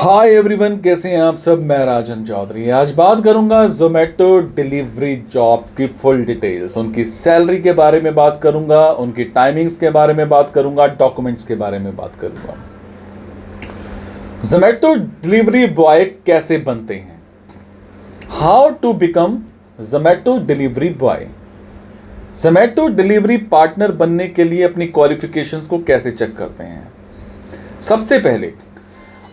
Hi everyone, कैसे हैं आप सब। मैं राजन चौधरी आज बात करूंगा जोमेटो डिलीवरी जॉब की फुल डिटेल्स, उनकी सैलरी के बारे में बात करूंगा, उनकी टाइमिंग्स के बारे में बात करूंगा, डॉक्यूमेंट्स के बारे में बात करूंगा। जोमेटो डिलीवरी बॉय कैसे बनते हैं, how to become Zomato delivery boy. Zomato delivery partner बनने के लिए अपनी क्वालिफिकेशंस को कैसे चेक करते हैं। सबसे पहले,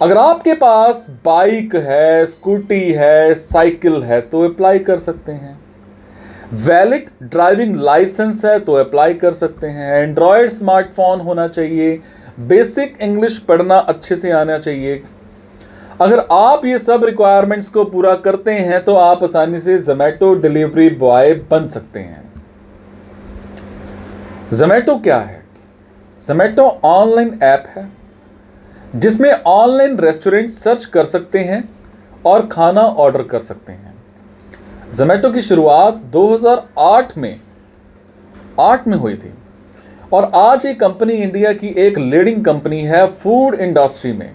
अगर आपके पास बाइक है, स्कूटी है, साइकिल है तो अप्लाई कर सकते हैं। वैलिड ड्राइविंग लाइसेंस है तो अप्लाई कर सकते हैं। एंड्रॉयड स्मार्टफोन होना चाहिए। बेसिक इंग्लिश पढ़ना अच्छे से आना चाहिए। अगर आप ये सब रिक्वायरमेंट्स को पूरा करते हैं तो आप आसानी से जोमेटो डिलीवरी बॉय बन सकते हैं। जोमेटो क्या है? जोमेटो ऑनलाइन ऐप है जिसमें ऑनलाइन रेस्टोरेंट सर्च कर सकते हैं और खाना ऑर्डर कर सकते हैं। जोमेटो की शुरुआत 2008 में हुई थी और आज ये कंपनी इंडिया की एक लीडिंग कंपनी है फूड इंडस्ट्री में।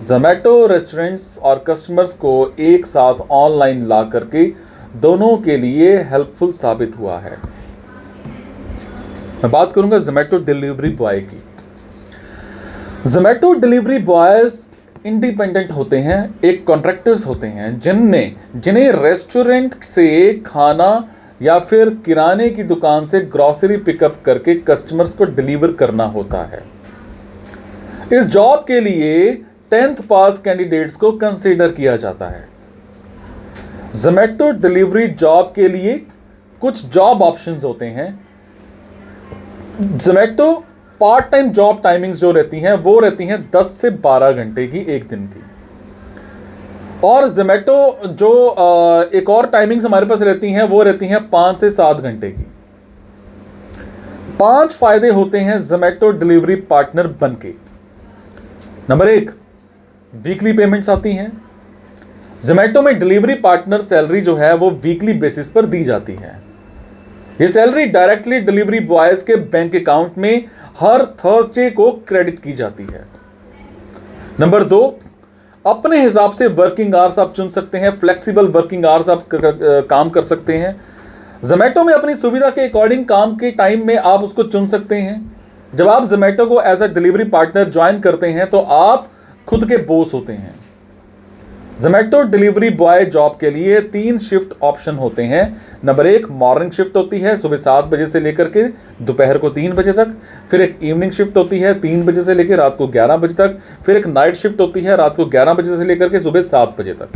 जोमेटो रेस्टोरेंट्स और कस्टमर्स को एक साथ ऑनलाइन ला करके दोनों के लिए हेल्पफुल साबित हुआ है। मैं बात करूंगा जोमेटो डिलीवरी बॉय की। जोमेटो डिलीवरी बॉयज इंडिपेंडेंट होते हैं, एक कॉन्ट्रैक्टर्स होते हैं जिन्हें रेस्टोरेंट से खाना या फिर किराने की दुकान से ग्रॉसरी पिकअप करके कस्टमर्स को डिलीवर करना होता है। इस जॉब के लिए 10th पास कैंडिडेट्स को कंसीडर किया जाता है। जोमेटो डिलीवरी जॉब के लिए कुछ जॉब ऑप्शंस होते हैं। Zomato part time job timings जो रहती हैं वो रहती हैं 10 से 12 घंटे की एक दिन की। और जोमेटो जो एक और टाइमिंग्स हमारे पास रहती हैं वो रहती हैं 5 से 7 घंटे की। 5 फायदे होते हैं जोमेटो डिलीवरी पार्टनर बनके। नंबर 1, वीकली पेमेंट्स आती हैं। जोमेटो में डिलीवरी पार्टनर सैलरी जो है वो वीकली बेसिस पर दी जाती है। ये सैलरी डायरेक्टली डिलीवरी बॉयज के बैंक अकाउंट में हर थर्सडे को क्रेडिट की जाती है। नंबर 2, अपने हिसाब से वर्किंग आवर्स आप चुन सकते हैं। फ्लेक्सिबल वर्किंग आवर्स आप काम कर सकते हैं। जोमेटो में अपनी सुविधा के अकॉर्डिंग काम के टाइम में आप उसको चुन सकते हैं। जब आप जोमेटो को as a delivery partner join करते हैं तो आप खुद के बॉस होते हैं। जोमेटो डिलीवरी बॉय जॉब के लिए 3 शिफ्ट ऑप्शन होते हैं। नंबर 1, मॉर्निंग शिफ्ट होती है सुबह 7 बजे से लेकर के दोपहर को 3 बजे तक। फिर एक इवनिंग शिफ्ट होती है 3 बजे से लेकर रात को 11 बजे तक। फिर एक नाइट शिफ्ट होती है रात को 11 बजे से लेकर के सुबह 7 बजे तक।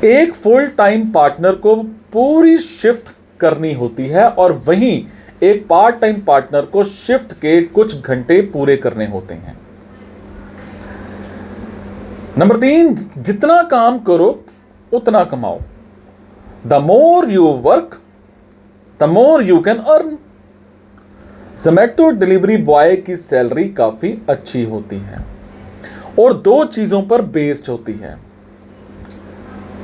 एक फुल टाइम पार्टनर को पूरी शिफ्ट करनी होती है और वहीं एक पार्ट टाइम पार्टनर को शिफ्ट के कुछ घंटे पूरे करने होते हैं। नंबर 3, जितना काम करो उतना कमाओ। The more you work the more you can earn. Zomato delivery boy की सैलरी काफी अच्छी होती है और 2 चीजों पर बेस्ड होती है।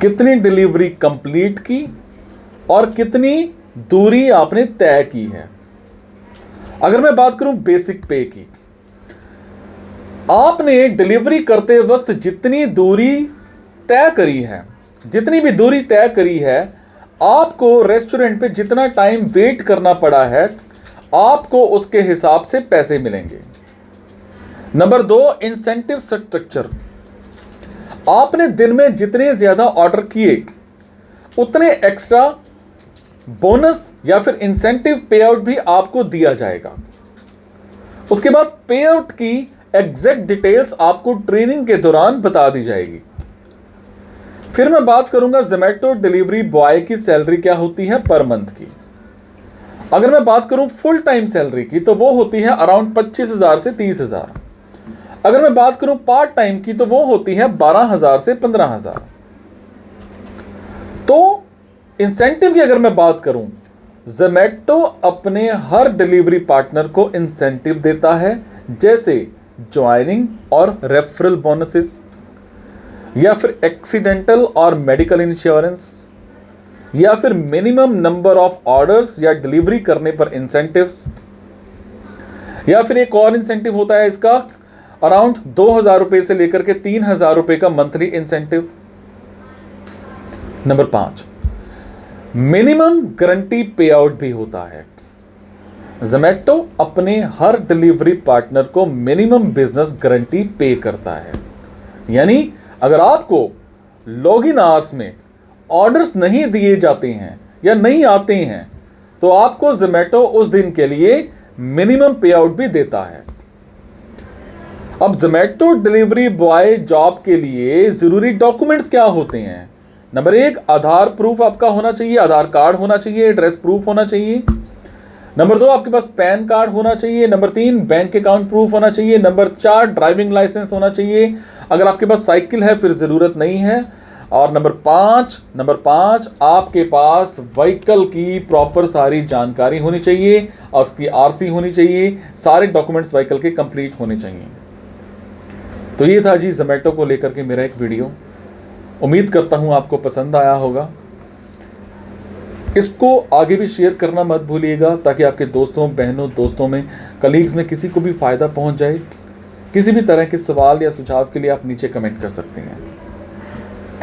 कितनी डिलीवरी कंप्लीट की और कितनी दूरी आपने तय की है। अगर मैं बात करूं बेसिक पे की, आपने डिलीवरी करते वक्त जितनी दूरी तय करी है, जितनी भी दूरी तय करी है, आपको रेस्टोरेंट पे जितना टाइम वेट करना पड़ा है आपको उसके हिसाब से पैसे मिलेंगे। Number 2, incentive structure. आपने दिन में जितने ज्यादा ऑर्डर किए उतने एक्स्ट्रा बोनस या फिर इंसेंटिव पे आउट भी आपको दिया जाएगा। उसके बाद पे आउट की एग्जैक्ट डिटेल्स आपको ट्रेनिंग के दौरान बता दी जाएगी। फिर मैं बात करूंगा जोमेटो डिलीवरी बॉय की सैलरी क्या होती है पर मंथ की। अगर मैं बात करूं फुल टाइम सैलरी की तो वो होती है अराउंड 25,000 से 30,000। अगर मैं बात करूं पार्ट टाइम की तो वो होती है 12,000 से 15,000। तो इंसेंटिव की अगर मैं बात करूं, जोमेटो अपने हर डिलीवरी पार्टनर को इंसेंटिव देता है, जैसे ज्वाइनिंग और रेफरल बोनसेस या फिर एक्सीडेंटल और मेडिकल इंश्योरेंस या फिर मिनिमम नंबर ऑफ ऑर्डर्स या डिलीवरी करने पर इंसेंटिव्स, या फिर एक और इंसेंटिव होता है इसका अराउंड 2,000 रुपए से लेकर के 3,000 रुपए का monthly incentive. Number 5, minimum guarantee पे आउट भी होता है। जोमैटो अपने हर डिलीवरी पार्टनर को मिनिमम बिजनेस गारंटी पे करता है, यानी अगर आपको लॉगिन आवर्स में ऑर्डर्स नहीं दिए जाते हैं या नहीं आते हैं तो आपको जोमैटो उस दिन के लिए मिनिमम पे आउट भी देता है। अब जोमैटो डिलीवरी बॉय जॉब के लिए जरूरी डॉक्यूमेंट्स क्या होते हैं? नंबर 1, आधार प्रूफ आपका होना चाहिए, आधार कार्ड होना चाहिए, एड्रेस प्रूफ होना चाहिए। नंबर 2, आपके पास पैन कार्ड होना चाहिए। नंबर 3, बैंक अकाउंट प्रूफ होना चाहिए। नंबर 4, ड्राइविंग लाइसेंस होना चाहिए। अगर आपके पास साइकिल है फिर ज़रूरत नहीं है। और नंबर 5, आपके पास व्हीकल की प्रॉपर सारी जानकारी होनी चाहिए और उसकी आरसी होनी चाहिए, सारे डॉक्यूमेंट्स व्हीकल के कंप्लीट होने चाहिए। तो ये था जी जोमैटो को लेकर के मेरा एक वीडियो। उम्मीद करता हूँ आपको पसंद आया होगा। इसको आगे भी शेयर करना मत भूलिएगा ताकि आपके दोस्तों, बहनों, दोस्तों में, कलीग्स में किसी को भी फ़ायदा पहुंच जाए। किसी भी तरह के सवाल या सुझाव के लिए आप नीचे कमेंट कर सकते हैं।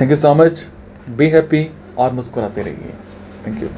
Thank you so much. Be happy और मुस्कुराते रहिए। Thank you.